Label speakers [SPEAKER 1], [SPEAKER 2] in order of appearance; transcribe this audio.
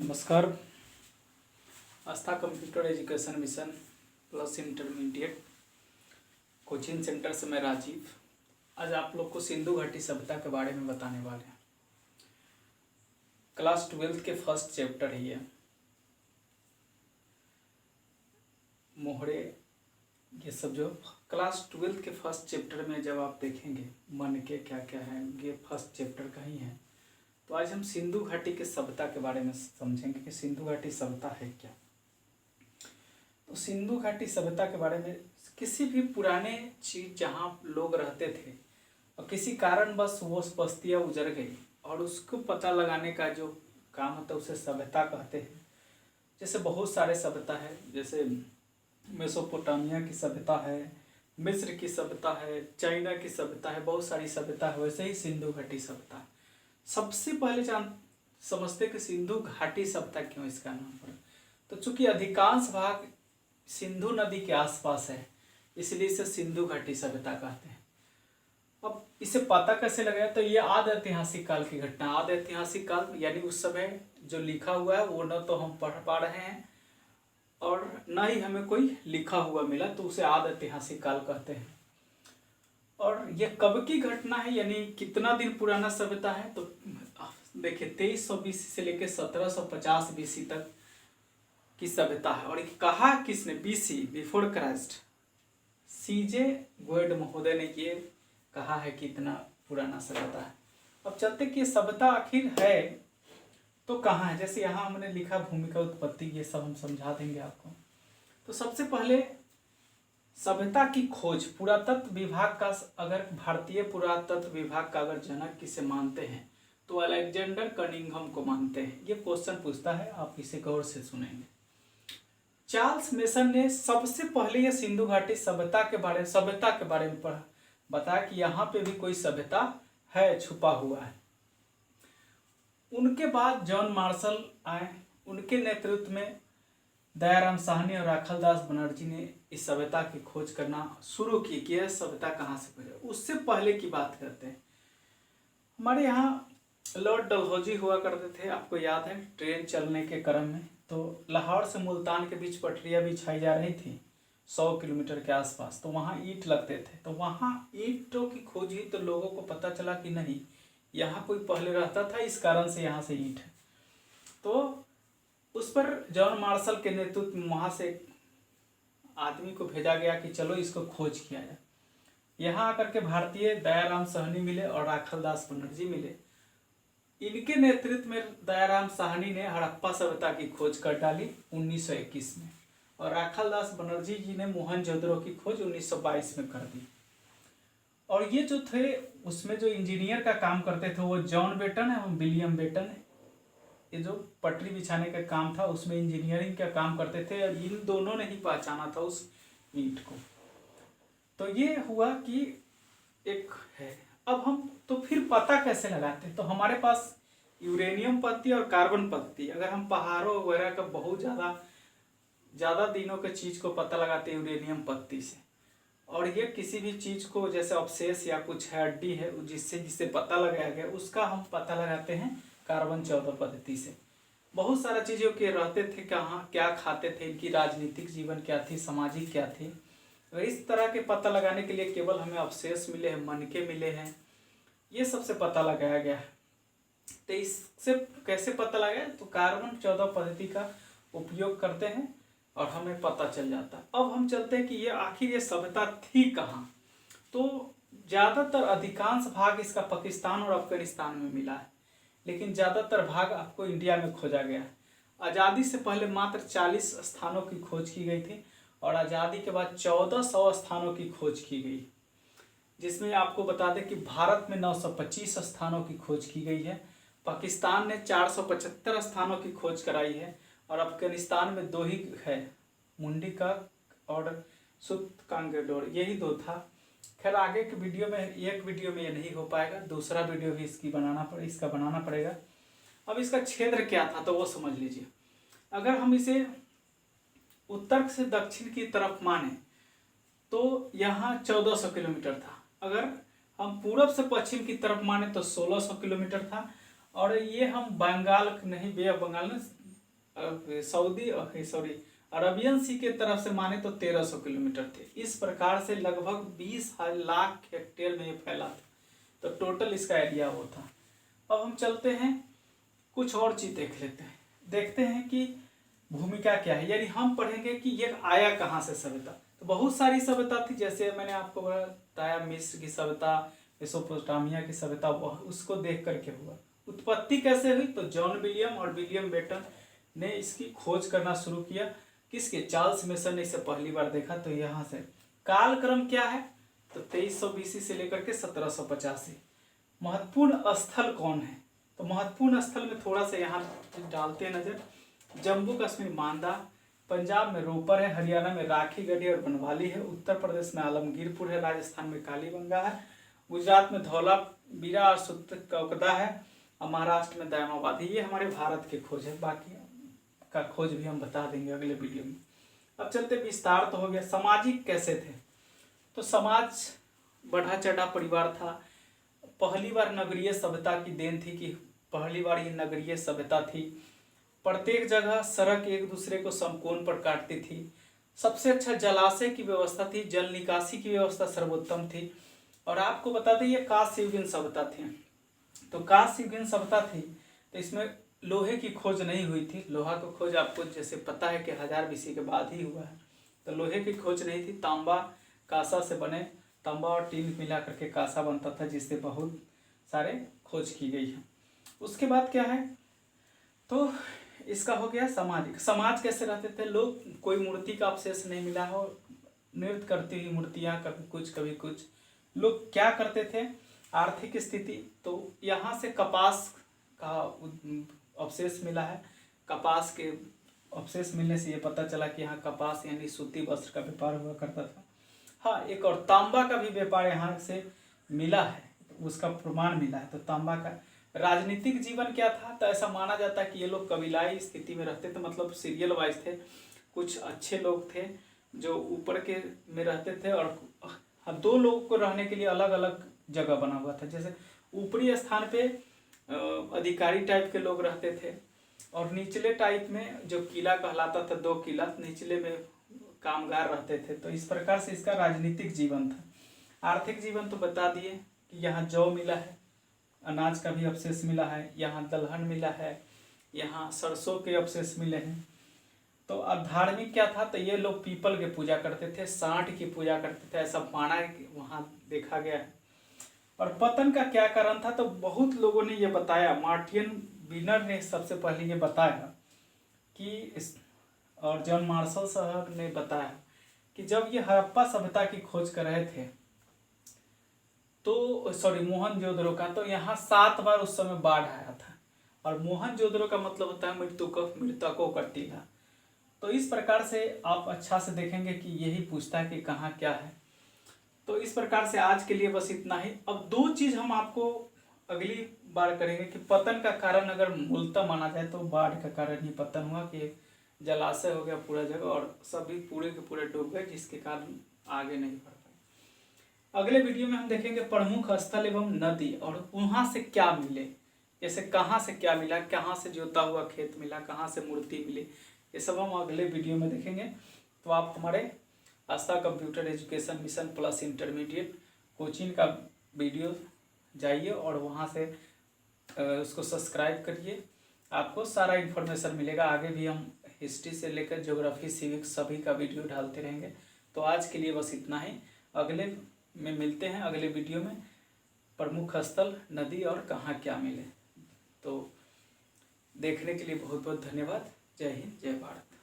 [SPEAKER 1] नमस्कार। Aastha computer education mission plus intermediate coaching centre से मैं राजीव आज आप लोग को सिंधु घाटी सभ्यता के बारे में बताने वाले हैं। क्लास 12th के फर्स्ट चैप्टर है ये मोहरे। ये सब जो क्लास 12th के फर्स्ट चैप्टर में जब आप देखेंगे मन के क्या क्या है, ये फर्स्ट चैप्टर का ही है। तो आज हम सिंधु घाटी के सभ्यता के बारे में समझेंगे कि सिंधु घाटी सभ्यता है क्या। तो सिंधु घाटी सभ्यता के बारे में किसी भी पुराने चीज जहाँ लोग रहते थे और किसी कारणवश वो बस्तियाँ उजड़ गई और उसको पता लगाने का जो काम होता है उसे सभ्यता कहते हैं। जैसे बहुत सारे सभ्यता है, जैसे मेसोपोटामिया की सभ्यता है, मिस्र की सभ्यता है, चाइना की सभ्यता है, बहुत सारी सभ्यता है। वैसे ही सिंधु घाटी सभ्यता है। सबसे पहले समझते कि सिंधु घाटी सभ्यता क्यों इसका नाम पड़ा। तो चूंकि अधिकांश भाग सिंधु नदी के आसपास है इसलिए इसे सिंधु घाटी सभ्यता कहते हैं। अब इसे पता कैसे लगाया, तो ये आदि ऐतिहासिक काल की घटना। आदि ऐतिहासिक काल यानी उस समय जो लिखा हुआ है वो न तो हम पढ़ पा रहे हैं और न ही हमें कोई लिखा हुआ मिला, तो उसे आदि ऐतिहासिक काल कहते हैं। और ये कब की घटना है यानी कितना दिन पुराना सभ्यता है, तो देखिए 2300 BC से लेकर 1750 BC तक की सभ्यता है। और ये कहा किसने, BC बिफोर क्राइस्ट, सीजे गोयड महोदय ने ये कहा है कि इतना पुराना सभ्यता है। अब चलते कि ये सभ्यता आखिर है तो कहाँ है। जैसे यहाँ हमने लिखा भूमिका उत्पत्ति, ये सब हम समझा देंगे आपको। तो सबसे पहले सभ्यता की खोज पुरातत्व विभाग का, अगर भारतीय पुरातत्व विभाग का अगर जनक किसे मानते हैं तो अलेक्जेंडर कनिंघम को मानते हैं। ये क्वेश्चन पूछता है, आप इसे गौर से सुनेंगे। चार्ल्स मेसन ने सबसे पहले ये सिंधु घाटी सभ्यता के बारे में पढ़ा, बताया कि यहाँ पे भी कोई सभ्यता है, छुपा हुआ है। उनके बाद जॉन मार्शल आए, उनके नेतृत्व में दयाराम साहनी और राखालदास बनर्जी ने इस सभ्यता की खोज करना शुरू की कि यह सभ्यता कहाँ से पड़ी। उससे पहले की बात करते हैं। हमारे यहाँ लॉर्ड डलहौजी हुआ करते थे, आपको याद है, ट्रेन चलने के क्रम में तो लाहौर से मुल्तान के बीच पटरियाँ बिछाई जा रही थी 100 किलोमीटर के आसपास। तो वहाँ ईंट लगते थे, तो वहाँ ईंटों की खोज हुई तो लोगों को पता चला कि नहीं यहाँ कोई पहले रहता था, इस कारण से यहाँ से ईंट है। तो उस पर जॉन मार्शल के नेतृत्व में वहाँ से आदमी को भेजा गया कि चलो इसको खोज किया जाए। यहाँ आकर के भारतीय दयाराम साहनी मिले और राखालदास बनर्जी मिले। इनके नेतृत्व में दयाराम साहनी ने हड़प्पा सभ्यता की खोज कर डाली 1921 में और राखालदास बनर्जी जी ने मोहनजोदड़ो की खोज 1922 में कर दी। और ये जो थे उसमें जो इंजीनियर का काम करते थे वो जॉन बेटन एवं विलियम बेटन है। ये जो पटरी बिछाने का काम था उसमें इंजीनियरिंग का काम करते थे और इन दोनों ने ही पहचाना था उस ईंट को। तो ये हुआ कि एक है। अब हम तो फिर पता कैसे लगाते हैं, तो हमारे पास यूरेनियम पत्ती और कार्बन पत्ती, अगर हम पहाड़ों वगैरह का बहुत ज़्यादा दिनों के चीज़ को पता लगाते हैं यूरेनियम पत्ती से। और ये किसी भी चीज़ को जैसे अवशेष या कुछ हड्डी है जिससे पता लगाया गया उसका हम पता लगाते हैं कार्बन 14 पद्धति से। बहुत सारा चीज़ों के रहते थे, कहाँ क्या खाते थे, इनकी राजनीतिक जीवन क्या थी, सामाजिक क्या थी। तो इस तरह के पता लगाने के लिए केवल हमें अवशेष मिले हैं, मनके मिले हैं, ये सबसे पता लगाया गया है। तो इससे कैसे पता लगाया, तो कार्बन 14 पद्धति का उपयोग करते हैं और हमें पता चल जाता है। अब हम चलते हैं कि ये आखिर ये सभ्यता थी कहाँ। तो ज़्यादातर अधिकांश भाग इसका पाकिस्तान और अफगानिस्तान में मिला है, लेकिन ज़्यादातर भाग आपको इंडिया में खोजा गया है। आज़ादी से पहले मात्र 40 स्थानों की खोज की गई थी और आज़ादी के बाद 1400 स्थानों की खोज की गई, जिसमें आपको बता दें कि भारत में 925 स्थानों की खोज की गई है, पाकिस्तान ने 475 स्थानों की खोज कराई है और अफगानिस्तान में 2 ही है, मुंडी का और सुत्कांगडोर, यही 2 था। खैर आगे के वीडियो में, एक वीडियो में ये नहीं हो पाएगा, दूसरा वीडियो भी इसका बनाना पड़ेगा। अब इसका क्षेत्र क्या था तो वो समझ लीजिए। अगर हम इसे उत्तर से दक्षिण की तरफ माने तो यहाँ 1400 किलोमीटर था। अगर हम पूरब से पश्चिम की तरफ माने तो 1600 किलोमीटर था और ये हम बंगाल नहीं, बे ऑफ बंगाल में अरबियन सी के तरफ से माने तो 1300 किलोमीटर थे। इस प्रकार से लगभग 20 लाख हेक्टेयर में ये फैला था। तो टोटल इसका एरिया वो था। अब हम चलते हैं कुछ और चीज देख लेते हैं, देखते हैं कि भूमिका क्या है। यानी हम पढ़ेंगे कि ये आया कहाँ से सभ्यता। तो बहुत सारी सभ्यता थी, जैसे मैंने आपको बताया मिस्र की सभ्यता, मेसोपोटामिया की सभ्यता, उसको देख करके हुआ। उत्पत्ति कैसे हुई, तो जॉन विलियम और विलियम बेटन ने इसकी खोज करना शुरू किया। किसके, चार्ल्स मेसन ने इसे पहली बार देखा। तो यहाँ से कालक्रम क्या है, तो 2300 BC से लेकर के 1785। महत्वपूर्ण स्थल कौन है, तो महत्वपूर्ण स्थल में थोड़ा सा यहाँ डालते हैं नजर। जम्मू कश्मीर मांदा, पंजाब में रोपर है, हरियाणा में राखी गढ़ी और बनवाली है, उत्तर प्रदेश में आलमगीरपुर है, राजस्थान में कालीबंगा है, गुजरात में धौलावीरा और सुत्तकौकदा है, और महाराष्ट्र में दायमाबाद है। ये हमारे भारत के खोज है, बाकी का खोज भी हम बता देंगे अगले वीडियो में। अब चलते, विस्तार तो हो गया। सामाजिक कैसे थे, तो समाज बढ़ा चढ़ा परिवार था। पहली बार नगरीय सभ्यता की देन थी कि पहली बार ये नगरीय सभ्यता थी। प्रत्येक जगह सड़क एक दूसरे को समकोण पर काटती थी। सबसे अच्छा जलाशय की व्यवस्था थी, जल निकासी की व्यवस्था सर्वोत्तम थी। और आपको बता दें ये कांस्य युगीन सभ्यता थी। तो कांस्य युगीन सभ्यता थी तो इसमें लोहे की खोज नहीं हुई थी। लोहा की खोज आपको जैसे पता है कि 1000 BC के बाद ही हुआ है। तो लोहे की खोज नहीं थी। तांबा कांसा से बने, तांबा और टीन मिला करके कांसा बनता था, जिससे बहुत सारे खोज की गई है। उसके बाद क्या है, तो इसका हो गया सामाजिक। समाज कैसे रहते थे लोग, कोई मूर्ति का अवशेष नहीं मिला हो, नृत्य करती हुई मूर्तियाँ, कभी कुछ। लोग क्या करते थे, आर्थिक स्थिति, तो यहाँ से कपास का अवशेष मिला है। कपास के अवशेष मिलने से ये पता चला कि यहाँ कपास यानी सूती वस्त्र का व्यापार हुआ करता था। हाँ, एक और तांबा का भी व्यापार यहाँ से मिला है, उसका प्रमाण मिला है। तो तांबा का राजनीतिक जीवन क्या था, तो ऐसा माना जाता है कि ये लोग कबीलाई स्थिति में रहते थे, मतलब सीरियल वाइज थे। कुछ अच्छे लोग थे जो ऊपर के में रहते थे, और 2 लोगों को रहने के लिए अलग अलग जगह बना हुआ था। जैसे ऊपरी स्थान पे अधिकारी टाइप के लोग रहते थे, और निचले टाइप में जो किला कहलाता था, 2 किला, निचले में कामगार रहते थे। तो इस प्रकार से इसका राजनीतिक जीवन था। आर्थिक जीवन तो बता दिए कि यहाँ जौ मिला है, अनाज का भी अवशेष मिला है, यहाँ दलहन मिला है, यहाँ सरसों के अवशेष मिले हैं। तो अब धार्मिक क्या था, तो ये लोग पीपल की पूजा करते थे, सांड की पूजा करते थे, ऐसा माना वहाँ देखा गया है। और पतन का क्या कारण था, तो बहुत लोगों ने ये बताया। मार्टिन विनर ने सबसे पहले ये बताया कि और जॉन मार्शल साहब ने बताया कि जब ये हड़प्पा सभ्यता की खोज कर रहे थे, तो मोहनजोदड़ो का, तो यहाँ 7 बार उस समय बाढ़ आया था। और मोहनजोदड़ो का मतलब होता है मृतकों का टीला। तो इस प्रकार से आप अच्छा से देखेंगे कि यही पूछता है कि कहाँ क्या है। तो इस प्रकार से आज के लिए बस इतना ही। अब 2 चीज हम आपको अगली बार करेंगे कि पतन का कारण अगर मूलतः माना जाए तो बाढ़ का कारण ही पतन हुआ, कि जलाशय हो गया पूरा जगह और सभी पूरे के पूरे डूब गए, जिसके कारण आगे नहीं बढ़ पाए। अगले वीडियो में हम देखेंगे प्रमुख स्थल एवं नदी और वहाँ से क्या मिले, जैसे कहाँ से क्या मिला, कहाँ से जोता हुआ खेत मिला, कहाँ से मूर्ति मिली, ये सब हम अगले वीडियो में देखेंगे। तो आप हमारे Aastha computer education mission plus intermediate coaching का वीडियो जाइए और वहाँ से उसको सब्सक्राइब करिए, आपको सारा इन्फॉर्मेशन मिलेगा। आगे भी हम हिस्ट्री से लेकर ज्योग्राफी, सिविक्स सभी का वीडियो डालते रहेंगे। तो आज के लिए बस इतना ही, अगले में मिलते हैं अगले वीडियो में। प्रमुख स्थल, नदी और कहाँ क्या मिले। तो देखने के लिए बहुत बहुत धन्यवाद। जय हिंद, जय भारत।